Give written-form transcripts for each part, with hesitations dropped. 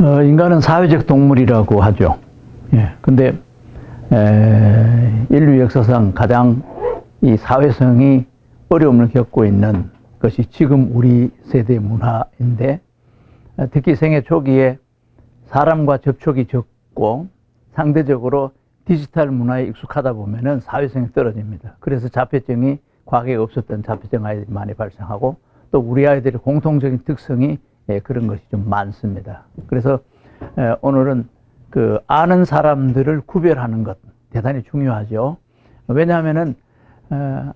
인간은 사회적 동물이라고 하죠. 예. 근데, 인류 역사상 가장 이 사회성이 어려움을 겪고 있는 것이 지금 우리 세대 문화인데, 특히 생애 초기에 사람과 접촉이 적고 상대적으로 디지털 문화에 익숙하다 보면은 사회성이 떨어집니다. 그래서 자폐증이 과거에 없었던 자폐증 아이들이 많이 발생하고, 또 우리 아이들의 공통적인 특성이 그런 것이 좀 많습니다. 그래서 오늘은 그 아는 사람들을 구별하는 것 대단히 중요하죠. 왜냐하면은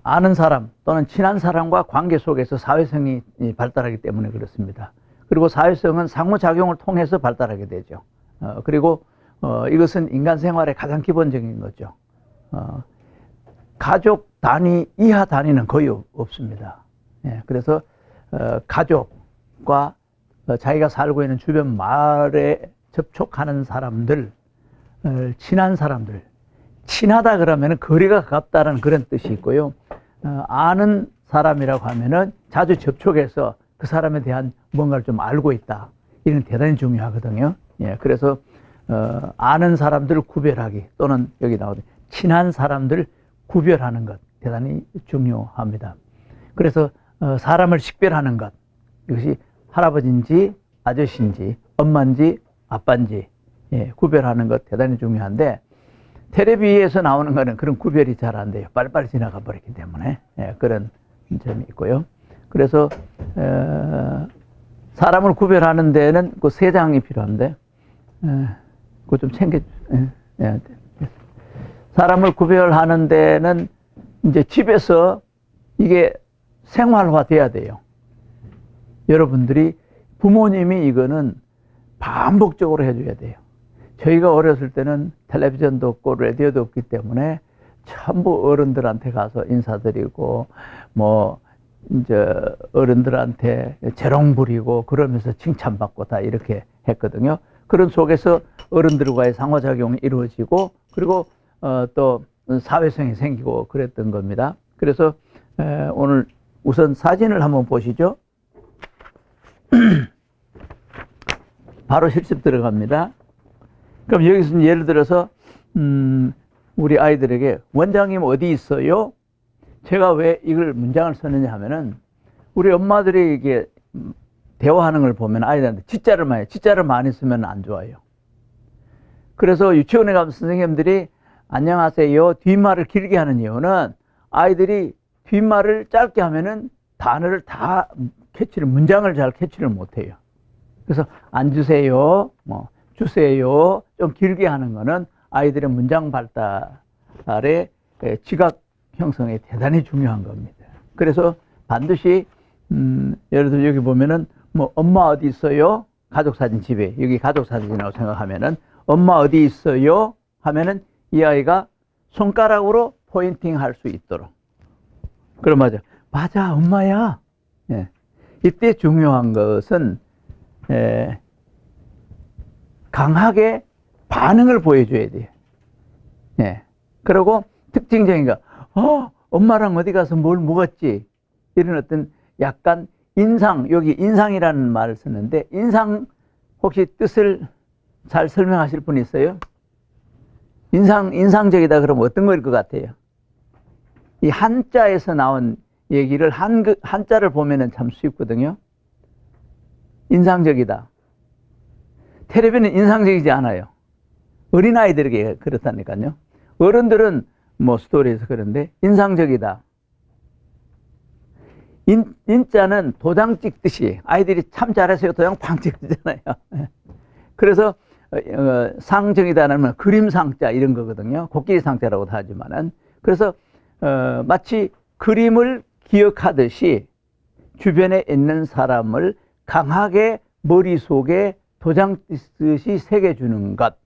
아는 사람 또는 친한 사람과 관계 속에서 사회성이 발달하기 때문에 그렇습니다. 그리고 사회성은 상호작용을 통해서 발달하게 되죠. 그리고 이것은 인간 생활의 가장 기본적인 거죠. 가족 단위 이하 단위는 거의 없습니다. 예, 그래서 가족과 자기가 살고 있는 주변 마을에 접촉하는 사람들, 친한 사람들, 친하다 그러면 거리가 가깝다는 그런 뜻이 있고요. 아는 사람이라고 하면은 자주 접촉해서 그 사람에 대한 뭔가를 좀 알고 있다. 이건 대단히 중요하거든요. 예, 그래서 아는 사람들을 구별하기, 또는 여기 나오는 친한 사람들 구별하는 것 대단히 중요합니다. 그래서 사람을 식별하는 것, 이것이 할아버지인지 아저씨인지 엄마인지 아빠인지 구별하는 것 대단히 중요한데, 텔레비에서 나오는 거는 그런 구별이 잘 안 돼요. 빨리빨리 지나가 버리기 때문에 그런 점이 있고요. 그래서 사람을 구별하는 데는 그 세 장이 필요한데, 그거 좀 챙겨. 사람을 구별하는 데는 이제 집에서 이게 생활화 돼야 돼요. 여러분들이 부모님이 이거는 반복적으로 해줘야 돼요. 저희가 어렸을 때는 텔레비전도 없고 라디오도 없기 때문에 전부 어른들한테 가서 인사드리고 이제 어른들한테 재롱 부리고 그러면서 칭찬받고 다 이렇게 했거든요. 그런 속에서 어른들과의 상호작용이 이루어지고, 그리고 또 사회성이 생기고 그랬던 겁니다. 그래서 오늘 우선 사진을 한번 보시죠. 바로 실습 들어갑니다. 그럼 여기서 예를 들어서 우리 아이들에게 원장님 어디 있어요? 제가 왜 이걸 문장을 썼느냐 하면은, 우리 엄마들이 이게 대화하는 걸 보면 아이들한테 진짜를 많이 쓰면 안 좋아요. 그래서 유치원에 가면 선생님들이 안녕하세요 뒷말을 길게 하는 이유는, 아이들이 뒷말을 짧게 하면은 단어를 다 문장을 잘 캐치를 못해요. 그래서 앉으세요, 주세요 좀 길게 하는 거는 아이들의 문장 발달의 지각 형성에 대단히 중요한 겁니다. 그래서 반드시 예를 들어 여기 보면은 엄마 어디 있어요? 가족사진 집에, 여기 가족사진이라고 생각하면은 엄마 어디 있어요? 하면은 이 아이가 손가락으로 포인팅 할 수 있도록. 그럼 맞아 엄마야. 예. 이때 중요한 것은 강하게 반응을 보여줘야 돼요. 예. 그리고 특징적인 거, 엄마랑 어디 가서 뭘 먹었지? 이런 어떤 약간 여기 인상이라는 말을 쓰는데, 인상 혹시 뜻을 잘 설명하실 분 있어요? 인상적이다 그러면 어떤 거일 것 같아요? 이 한자에서 나온 얘기를 한자를 보면은 참 쉽거든요. 인상적이다. 텔레비는 인상적이지 않아요. 어린아이들에게 그렇다니까요. 어른들은 스토리에서 그런데 인상적이다. 인자는 도장 찍듯이 아이들이 참 잘해서요 도장 팡 찍잖아요. 그래서 상정이다는 그림상자 이런 거거든요. 코끼리 상자라고도 하지만은. 그래서 마치 그림을 기억하듯이 주변에 있는 사람을 강하게 머릿속에 도장 찍듯이 새겨주는 것.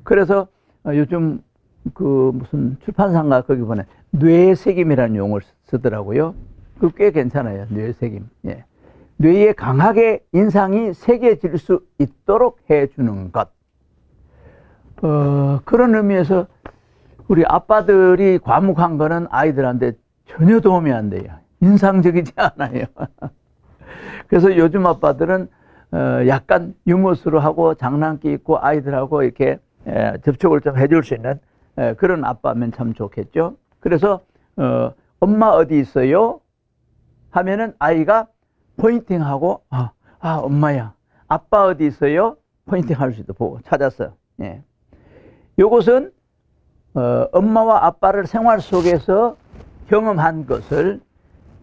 그래서 요즘 무슨 출판사인가 거기 보면 뇌새김이라는 용어를 쓰더라고요. 그 꽤 괜찮아요. 뇌새김. 예. 뇌에 강하게 인상이 새겨질 수 있도록 해주는 것. 그런 의미에서 우리 아빠들이 과묵한 거는 아이들한테 전혀 도움이 안 돼요. 인상적이지 않아요. 그래서 요즘 아빠들은 약간 유머스로 하고 장난기 있고 아이들하고 이렇게 접촉을 좀 해줄 수 있는 그런 아빠면 참 좋겠죠. 그래서 엄마 어디 있어요? 하면은 아이가 포인팅하고 엄마야. 아빠 어디 있어요? 포인팅할 수도 보고 찾았어. 예. 요것은 엄마와 아빠를 생활 속에서 경험한 것을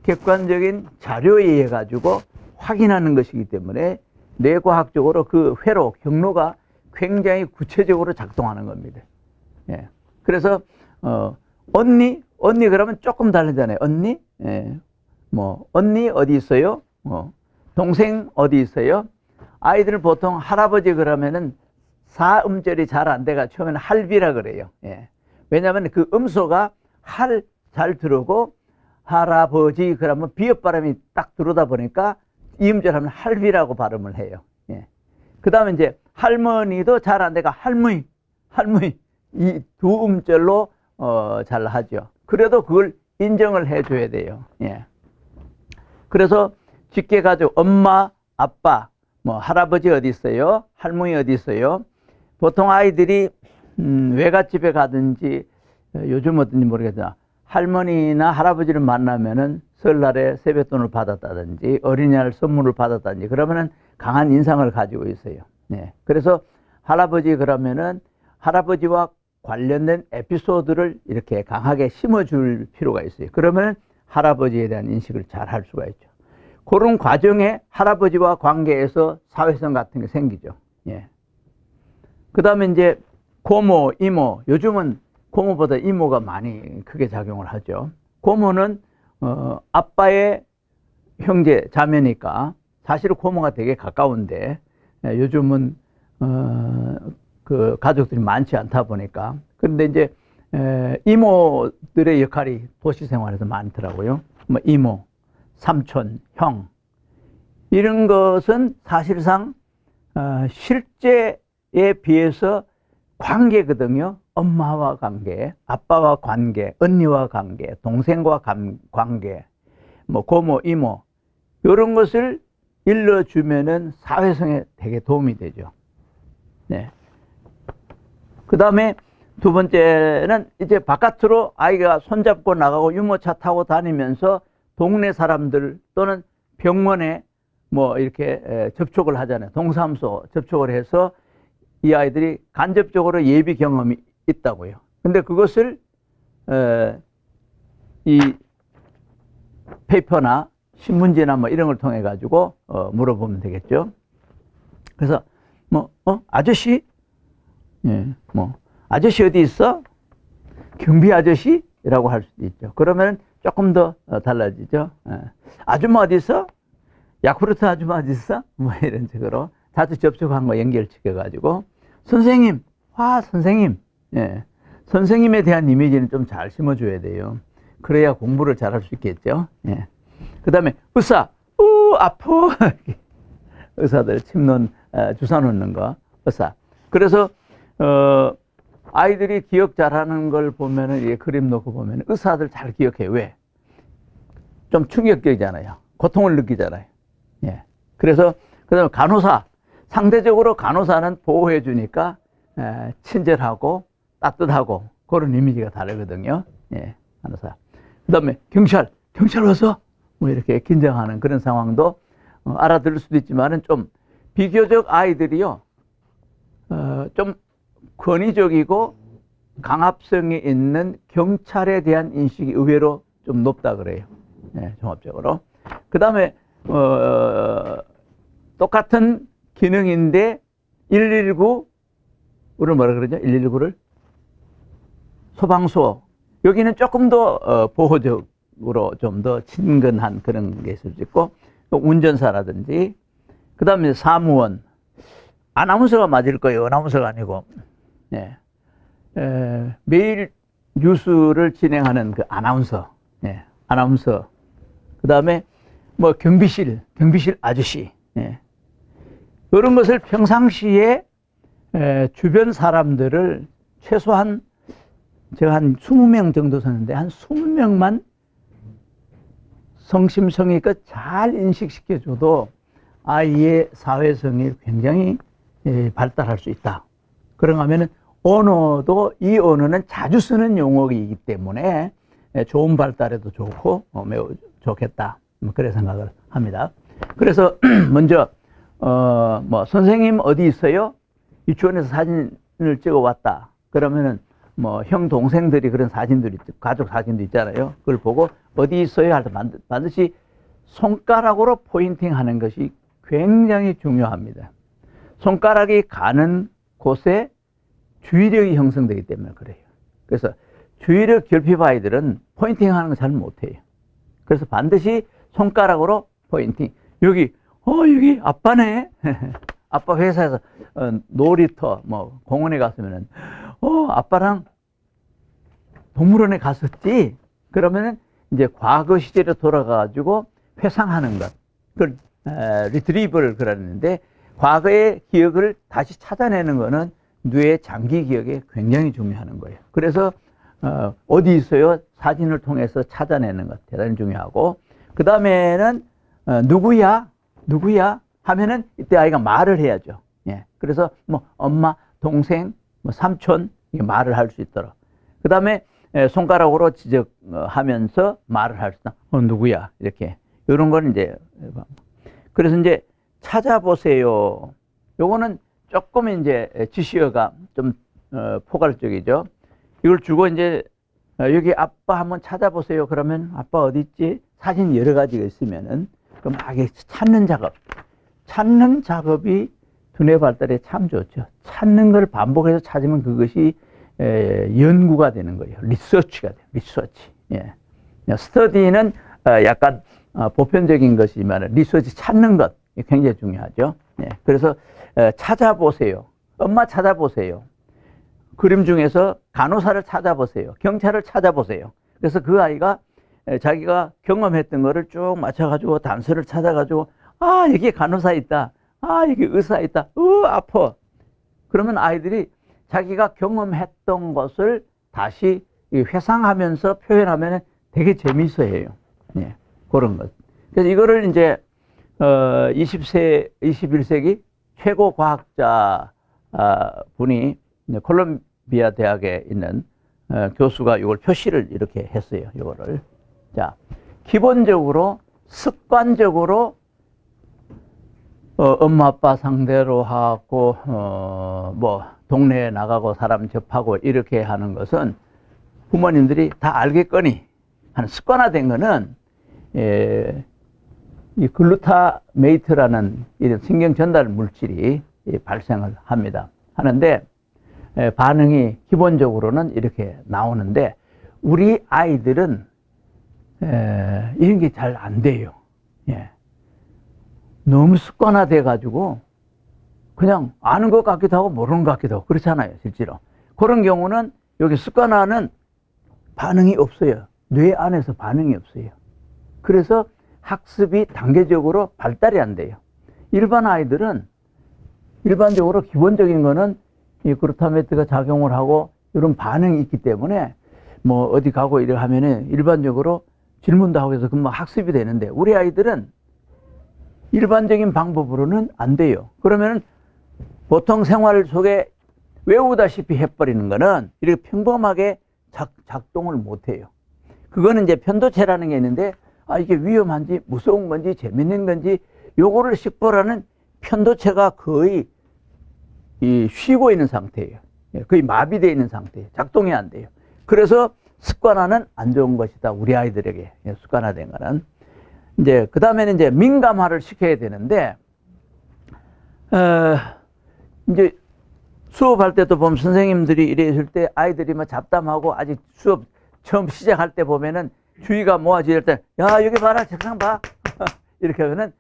객관적인 자료에 의해 가지고 확인하는 것이기 때문에 뇌과학적으로 그 회로 경로가 굉장히 구체적으로 작동하는 겁니다. 예. 그래서 언니 그러면 조금 다르잖아요. 언니, 예. 뭐 언니 어디 있어요? 동생 어디 있어요? 아이들은 보통 할아버지 그러면은 사음절이 잘 안 돼가 처음에는 할비라 그래요. 예. 왜냐하면 그 음소가 할 잘 들어오고 할아버지 그러면 비읍 발음이 딱 들어오다 보니까 이음절 하면 할비라고 발음을 해요. 예. 그 다음에 이제 할머니도 잘 안 돼가 할머니 이 두 음절로 잘 하죠. 그래도 그걸 인정을 해줘야 돼요. 예. 그래서 직계 가족 엄마 아빠 뭐 할아버지 어디 있어요? 할머니 어디 있어요? 보통 아이들이 외갓집에 가든지 요즘 어떤지 모르겠으나 할머니나 할아버지를 만나면은 설날에 세뱃돈을 받았다든지 어린이날 선물을 받았다든지 그러면은 강한 인상을 가지고 있어요. 네. 그래서 할아버지 그러면은 할아버지와 관련된 에피소드를 이렇게 강하게 심어줄 필요가 있어요. 그러면 할아버지에 대한 인식을 잘 할 수가 있죠. 그런 과정에 할아버지와 관계에서 사회성 같은 게 생기죠. 예. 그 다음에 이제 고모, 이모, 요즘은 고모보다 이모가 많이 크게 작용을 하죠. 고모는 아빠의 형제, 자매니까 사실 고모가 되게 가까운데 요즘은 그 가족들이 많지 않다 보니까 그런데 이제 이모들의 역할이 도시 생활에서 많더라고요. 뭐 이모, 삼촌, 형 이런 것은 사실상 실제에 비해서 관계거든요. 엄마와 관계, 아빠와 관계, 언니와 관계, 동생과 관계, 뭐 고모, 이모 이런 것을 일러주면은 사회성에 되게 도움이 되죠. 네. 그 다음에 두 번째는 이제 바깥으로 아이가 손잡고 나가고 유모차 타고 다니면서 동네 사람들 또는 병원에 뭐 이렇게 접촉을 하잖아요. 동사무소 접촉을 해서 이 아이들이 간접적으로 예비 경험이 있다고요. 근데 그것을 이 페이퍼나 신문지나 뭐 이런 걸 통해 가지고 물어보면 되겠죠. 그래서 뭐 아저씨, 예, 뭐 아저씨 어디 있어? 경비 아저씨라고 할 수도 있죠. 그러면 조금 더 달라지죠. 예. 아줌마 어디 있어? 야쿠르트 아줌마 어디 있어? 뭐 이런 식으로 자주 접촉한 거 연결시켜 가지고 선생님, 선생님, 예, 선생님에 대한 이미지는 좀 잘 심어줘야 돼요. 그래야 공부를 잘할 수 있겠죠. 예. 그 다음에 의사, 아파. 의사들 주사 놓는 거, 의사. 그래서 아이들이 기억 잘하는 걸 보면은 이 그림 놓고 보면 의사들 잘 기억해. 왜? 좀 충격적이잖아요. 고통을 느끼잖아요. 예. 그래서 그다음에 간호사, 상대적으로 간호사는 보호해 주니까 친절하고 따뜻하고 그런 이미지가 다르거든요. 예, 간호사. 그다음에 경찰 와서 뭐 이렇게 긴장하는 그런 상황도 알아들을 수도 있지만은 좀 비교적 아이들이요, 좀 권위적이고 강압성이 있는 경찰에 대한 인식이 의외로 좀 높다 그래요. 네, 종합적으로. 그 다음에 똑같은 기능인데 119를 뭐라 그러죠? 119를 소방서. 여기는 조금 더 보호적으로 좀 더 친근한 그런 게 있을 수 있고, 운전사라든지, 그 다음에 사무원. 아나운서가 맞을 거예요. 아나운서가 아니고. 네. 매일 뉴스를 진행하는 그 아나운서. 네. 아나운서. 그 다음에 뭐 경비실 아저씨. 네. 이런 것을 평상시에 주변 사람들을 최소한 제가 한 20명 정도 썼는데 한 20명만 성심성의껏 잘 인식시켜줘도 아이의 사회성이 굉장히 발달할 수 있다. 그런가 하면은 언어도 이 언어는 자주 쓰는 용어이기 때문에 좋은 발달에도 좋고 매우 좋겠다. 그래 생각을 합니다. 그래서 먼저 뭐 선생님 어디 있어요? 유치원에서 사진을 찍어 왔다. 그러면은 뭐 형 동생들이 그런 사진들이 가족 사진도 있잖아요. 그걸 보고 어디 있어요? 할 때 반드시 손가락으로 포인팅하는 것이 굉장히 중요합니다. 손가락이 가는 곳에 주의력이 형성되기 때문에 그래요. 그래서 주의력 결핍 아이들은 포인팅하는 거 잘 못해요. 그래서 반드시 손가락으로 포인팅. 여기 아빠네. 아빠 회사에서 놀이터 뭐 공원에 갔으면은 아빠랑 동물원에 갔었지. 그러면은 이제 과거 시절에 돌아가가지고 회상하는 것. 그걸 리트리버를 그러는데 과거의 기억을 다시 찾아내는 거는 뇌의 장기 기억에 굉장히 중요한 거예요. 그래서 어디 있어요? 사진을 통해서 찾아내는 것 대단히 중요하고, 그 다음에는 누구야 하면은 이때 아이가 말을 해야죠. 예. 그래서 뭐 엄마, 동생, 뭐 삼촌 이게 말을 할 수 있도록. 그 다음에 손가락으로 지적하면서 말을 할 수 있다. 누구야 이렇게 이런 거는 이제 그래서 이제 찾아보세요. 요거는 조금 이제 지시어가 좀 포괄적이죠. 이걸 주고 이제 여기 아빠 한번 찾아보세요. 그러면 아빠 어디 있지? 사진 여러 가지가 있으면은 그럼 막 찾는 작업이 두뇌 발달에 참 좋죠. 찾는 걸 반복해서 찾으면 그것이 연구가 되는 거예요. 리서치가 돼요. 리서치. 예. 스터디는 약간 보편적인 것이지만 리서치 찾는 것 굉장히 중요하죠. 예. 그래서 찾아보세요. 엄마 찾아보세요. 그림 중에서 간호사를 찾아보세요. 경찰을 찾아보세요. 그래서 그 아이가 자기가 경험했던 거를 쭉 맞춰가지고 단서를 찾아가지고 여기 간호사 있다. 여기 의사 있다. 아파. 그러면 아이들이 자기가 경험했던 것을 다시 회상하면서 표현하면 되게 재미있어해요. 예, 그런 것. 그래서 이거를 이제 21세기 최고 과학자 분이 콜롬비아 대학에 있는 교수가 이걸 표시를 이렇게 했어요. 이거를. 자, 기본적으로 습관적으로 엄마 아빠 상대로 하고 뭐 동네에 나가고 사람 접하고 이렇게 하는 것은 부모님들이 다 알겠거니 하는 습관화된 거는 이 글루타메이트라는 이런 신경 전달 물질이 발생을 합니다. 하는데 반응이 기본적으로는 이렇게 나오는데 우리 아이들은 이런 게 잘 안 돼요. 예. 너무 습관화돼 가지고 그냥 아는 것 같기도 하고 모르는 것 같기도 하고 그렇잖아요. 실제로 그런 경우는 여기 습관화는 반응이 없어요. 뇌 안에서 반응이 없어요. 그래서 학습이 단계적으로 발달이 안 돼요. 일반 아이들은 일반적으로 기본적인 거는 이 글루타메트가 작용을 하고 이런 반응이 있기 때문에 뭐 어디 가고 이래 하면은 일반적으로 질문도 하고 해서 금방 학습이 되는데 우리 아이들은 일반적인 방법으로는 안 돼요. 그러면은 보통 생활 속에 외우다시피 해버리는 거는 이렇게 평범하게 작동을 못 해요. 그거는 이제 편도체라는 게 있는데 이게 위험한지 무서운 건지 재밌는 건지 요거를 식별하는 편도체가 거의 쉬고 있는 상태예요. 거의 마비되어 있는 상태예요. 작동이 안 돼요. 그래서 습관화는 안 좋은 것이다. 우리 아이들에게 습관화된 거는. 이제 그 다음에는 이제 민감화를 시켜야 되는데 이제 수업할 때도 보면 선생님들이 이랬을 때 아이들이 막 잡담하고 아직 수업 처음 시작할 때 보면은 주의가 모아질 때 야 여기 봐라 책상 봐 이렇게 하면은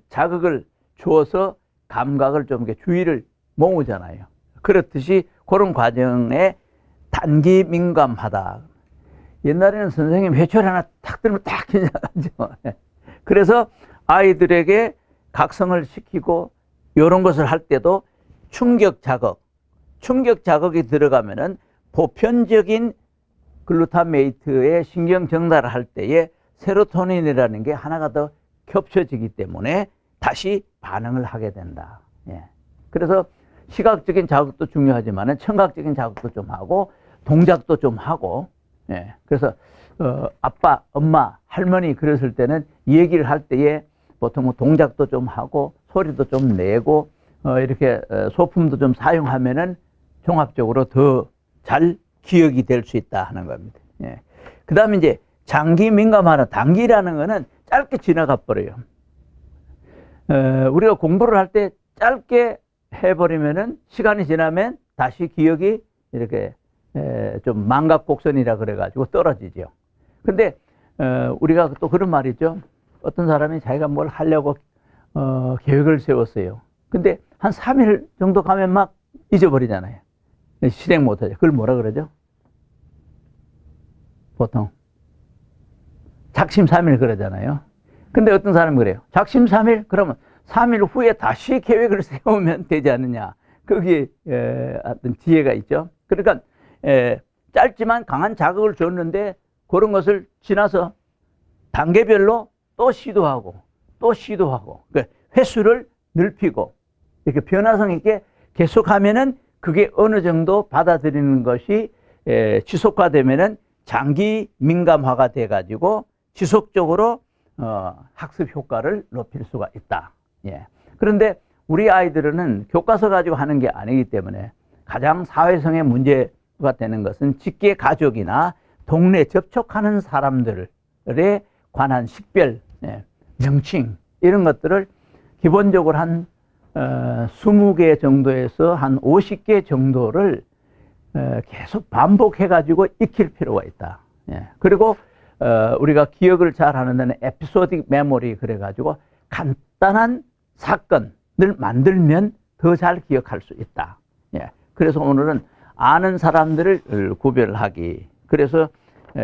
자극을 주어서 감각을 좀 이렇게 주의를 모으잖아요. 그렇듯이 그런 과정에 단기 민감하다. 옛날에는 선생님 회초리 하나 탁 들면 딱 긴장하죠. 그래서 아이들에게 각성을 시키고 이런 것을 할 때도 충격 자극이 들어가면은 보편적인 글루타메이트의 신경 전달을 할 때에 세로토닌이라는 게 하나가 더 겹쳐지기 때문에 다시 반응을 하게 된다. 예. 그래서 시각적인 자극도 중요하지만 청각적인 자극도 좀 하고 동작도 좀 하고, 예. 그래서 아빠, 엄마, 할머니 그랬을 때는 얘기를 할 때에 보통 뭐 동작도 좀 하고 소리도 좀 내고 이렇게 소품도 좀 사용하면은 종합적으로 더 잘 기억이 될 수 있다 하는 겁니다. 예. 그 다음에 이제 장기 민감하는, 단기라는 거는 짧게 지나가 버려요. 우리가 공부를 할 때 짧게 해버리면은 시간이 지나면 다시 기억이 이렇게 좀 망각곡선이라 그래가지고 떨어지죠. 근데 우리가 또 그런 말이 있죠. 어떤 사람이 자기가 뭘 하려고 계획을 세웠어요. 근데 한 3일 정도 가면 막 잊어버리잖아요. 실행 못하죠. 그걸 뭐라 그러죠? 보통 작심삼일 그러잖아요. 근데 어떤 사람은 그래요. 작심삼일? 그러면 3일 후에 다시 계획을 세우면 되지 않느냐. 거기에 어떤 지혜가 있죠. 그러니까 짧지만 강한 자극을 줬는데 그런 것을 지나서 단계별로 또 시도하고 또 시도하고 횟수를 넓히고 이렇게 변화성 있게 계속하면은 그게 어느 정도 받아들이는 것이 지속화되면은 장기 민감화가 돼 가지고 지속적으로 학습 효과를 높일 수가 있다. 예. 그런데 우리 아이들은 교과서 가지고 하는 게 아니기 때문에 가장 사회성의 문제가 되는 것은 직계 가족이나 동네 접촉하는 사람들에 관한 식별, 명칭 이런 것들을 기본적으로 한 20개 정도에서 한 50개 정도를 계속 반복해 가지고 익힐 필요가 있다. 그리고 우리가 기억을 잘 하는 데는 에피소딕 메모리 그래 가지고 간단한 사건을 만들면 더 잘 기억할 수 있다. 그래서 오늘은 아는 사람들을 구별하기. 그래서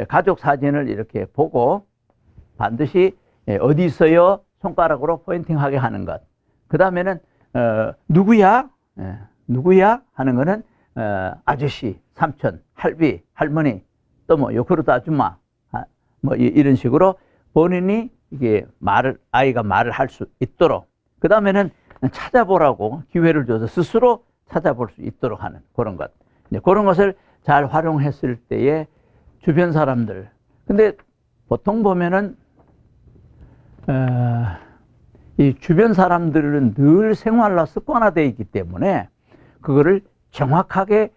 가족 사진을 이렇게 보고 반드시 어디 있어요? 손가락으로 포인팅하게 하는 것. 그 다음에는 누구야? 누구야? 하는 거는 아저씨, 삼촌, 할비, 할머니, 또 뭐 요크루트 아줌마, 뭐 이런 식으로 본인이 이게 아이가 말을 할 수 있도록. 그 다음에는 찾아보라고 기회를 줘서 스스로 찾아볼 수 있도록 하는 그런 것. 그런 것을 잘 활용했을 때에 주변 사람들. 근데 보통 보면은 이 주변 사람들은 늘 생활로 습관화되어 있기 때문에 그거를 정확하게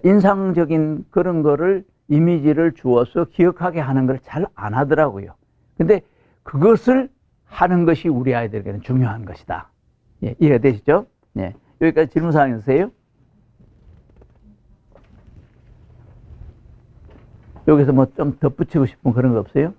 인상적인 그런 거를 이미지를 주어서 기억하게 하는 걸 잘 안 하더라고요. 근데 그것을 하는 것이 우리 아이들에게는 중요한 것이다. 예, 이해가 되시죠? 예. 여기까지 질문사항 있으세요? 여기서 뭐 좀 덧붙이고 싶은 그런 거 없어요?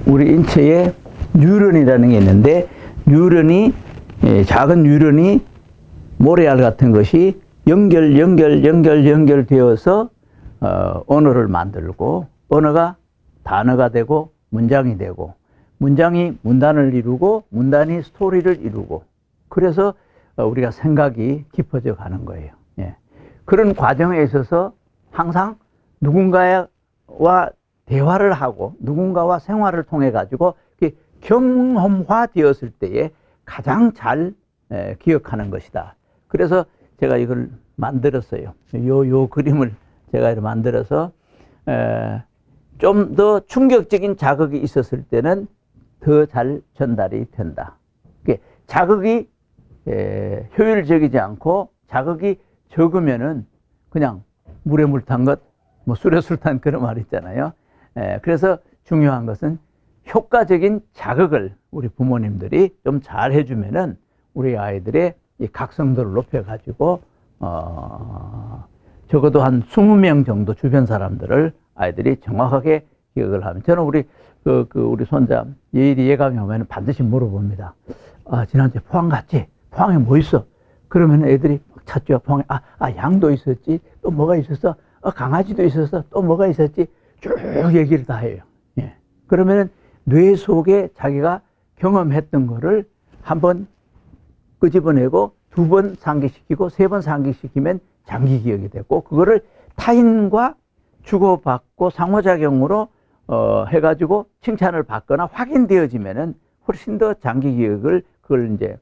우리 인체에 뉴런이라는 게 있는데 뉴런이 작은 뉴런이 모래알 같은 것이 연결되어서 언어를 만들고 언어가 단어가 되고 문장이 되고 문장이 문단을 이루고 문단이 스토리를 이루고 그래서 우리가 생각이 깊어져 가는 거예요. 예. 그런 과정에 있어서 항상 누군가와 대화를 하고 누군가와 생활을 통해 가지고 경험화 되었을 때에 가장 잘 기억하는 것이다. 그래서 제가 이걸 만들었어요. 요 그림을 제가 이렇게 만들어서 좀 더 충격적인 자극이 있었을 때는 더 잘 전달이 된다. 자극이 효율적이지 않고 자극이 적으면은 그냥 물에 물 탄 것, 뭐 술에 술 탄 그런 말 있잖아요. 그래서 중요한 것은 효과적인 자극을 우리 부모님들이 좀 잘 해주면은 우리 아이들의 이 각성도를 높여가지고 적어도 한 20명 정도 주변 사람들을 아이들이 정확하게 기억을 하면 저는 우리 우리 손자 예일이 예감이 오면 반드시 물어봅니다. 아, 지난주에 포항 갔지? 포항에 뭐 있어? 그러면 애들이 찾죠. 포항에 양도 있었지. 또 뭐가 있었어? 강아지도 있었어. 또 뭐가 있었지? 쭉 얘기를 다 해요. 예. 그러면 뇌 속에 자기가 경험했던 거를 한번 끄집어내고 2번 상기시키고 3번 상기시키면 장기 기억이 되고 그거를 타인과 주고받고 상호작용으로 해가지고 칭찬을 받거나 확인되어지면은 훨씬 더 장기 기억을 그걸 이제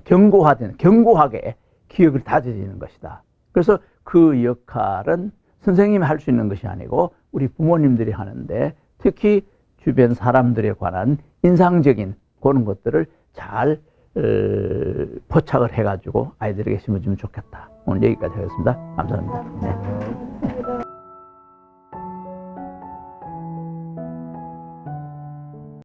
견고하게 기억을 다져지는 것이다. 그래서 그 역할은 선생님이 할 수 있는 것이 아니고 우리 부모님들이 하는데 특히 주변 사람들에 관한 인상적인 그런 것들을 잘 포착을 해가지고 아이들에게 심어주면 좋겠다. 오늘 여기까지 하겠습니다. 감사합니다. 네.